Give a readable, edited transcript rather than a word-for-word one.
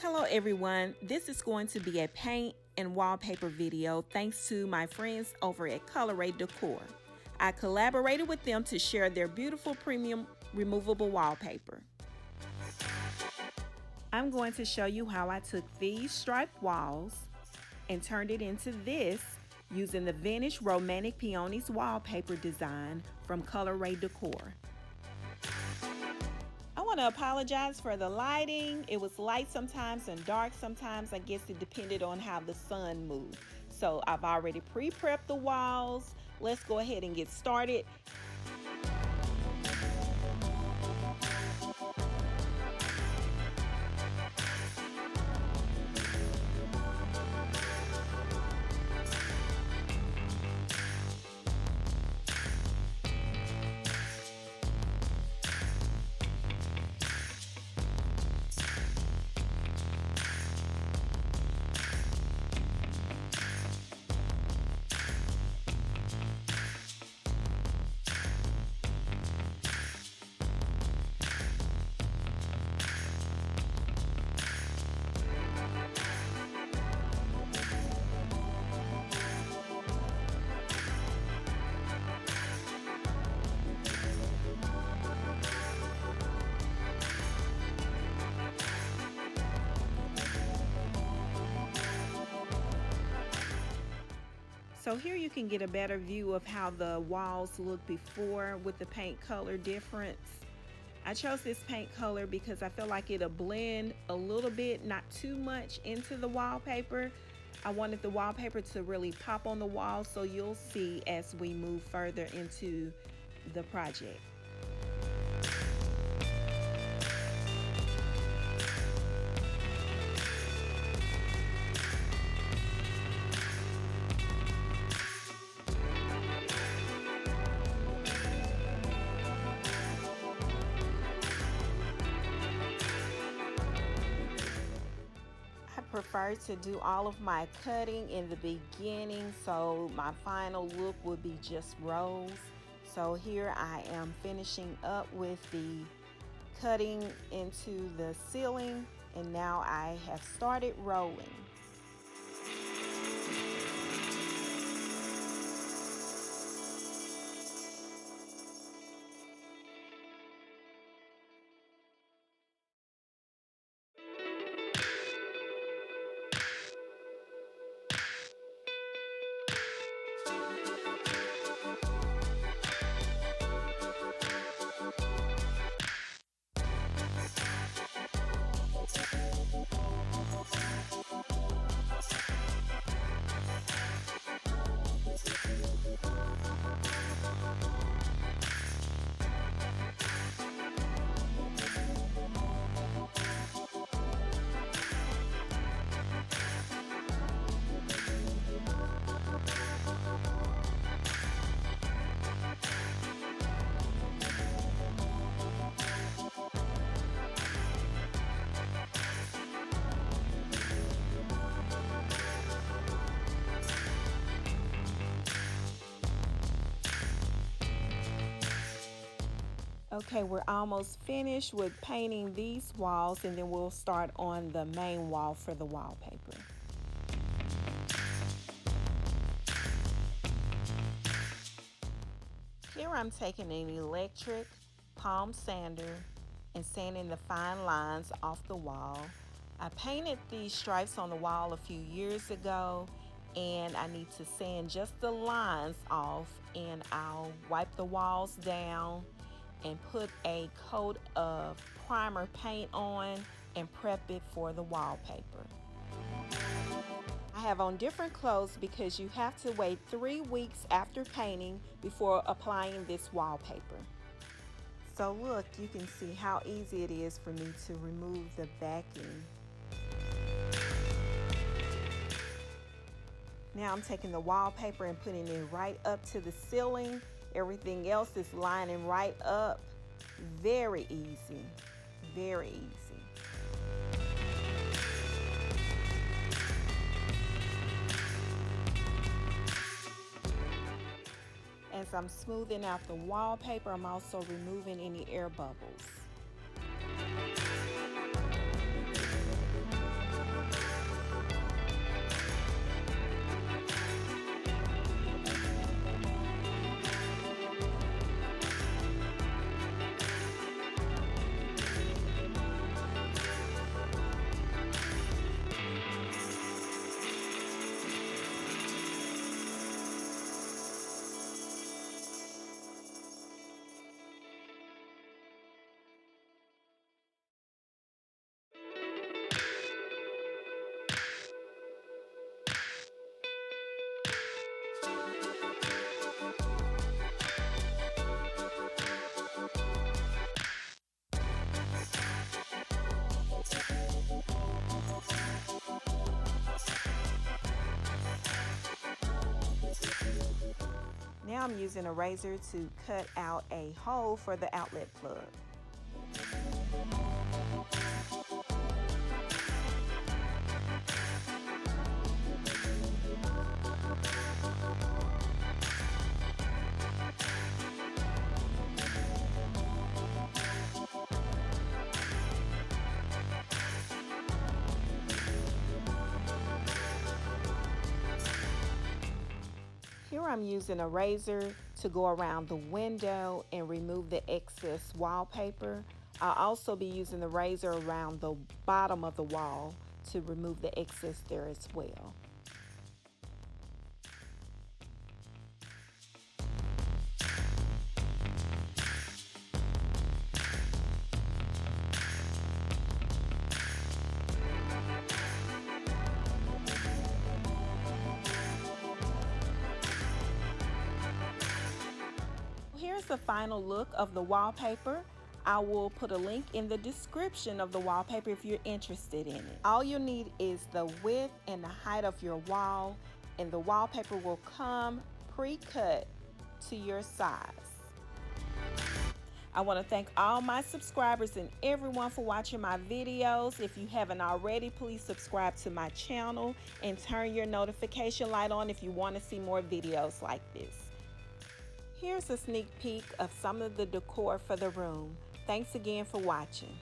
Hello everyone, this is going to be a paint and wallpaper video thanks to my friends over at Colorate Decor. I collaborated with them to share their beautiful premium removable wallpaper. I'm going to show you how I took these striped walls and turned it into this using the vintage romantic Peonies wallpaper design from Colorate Decor. I want to apologize for the lighting. It was light sometimes and dark sometimes. I guess it depended on how the sun moved. So I've already pre-prepped the walls. Let's go ahead and get started. So here you can get a better view of how the walls look before with the paint color difference. I chose this paint color because I feel like it'll blend a little bit, not too much, into the wallpaper. I wanted the wallpaper to really pop on the wall, so you'll see as we move further into the project. I prefer to do all of my cutting in the beginning, so my final look would be just rows. So here I am finishing up with the cutting into the ceiling, and now I have started rolling. Okay, we're almost finished with painting these walls, and then we'll start on the main wall for the wallpaper. Here I'm taking an electric palm sander and sanding the fine lines off the wall. I painted these stripes on the wall a few years ago, and I need to sand just the lines off, and I'll wipe the walls down and put a coat of primer paint on and prep it for the wallpaper. I have on different clothes because you have to wait 3 weeks after painting before applying this wallpaper. So look, you can see how easy it is for me to remove the backing. Now I'm taking the wallpaper and putting it right up to the ceiling. Everything else is lining right up. Very easy, very easy. As I'm smoothing out the wallpaper, I'm also removing any air bubbles. Now I'm using a razor to cut out a hole for the outlet plug. Here I'm using a razor to go around the window and remove the excess wallpaper. I'll also be using the razor around the bottom of the wall to remove the excess there as well. Here's the final look of the wallpaper. I will put a link in the description of the wallpaper if you're interested in it. All you need is the width and the height of your wall, and the wallpaper will come pre-cut to your size. I want to thank all my subscribers and everyone for watching my videos. If you haven't already, please subscribe to my channel and turn your notification light on if you want to see more videos like this. Here's a sneak peek of some of the decor for the room. Thanks again for watching.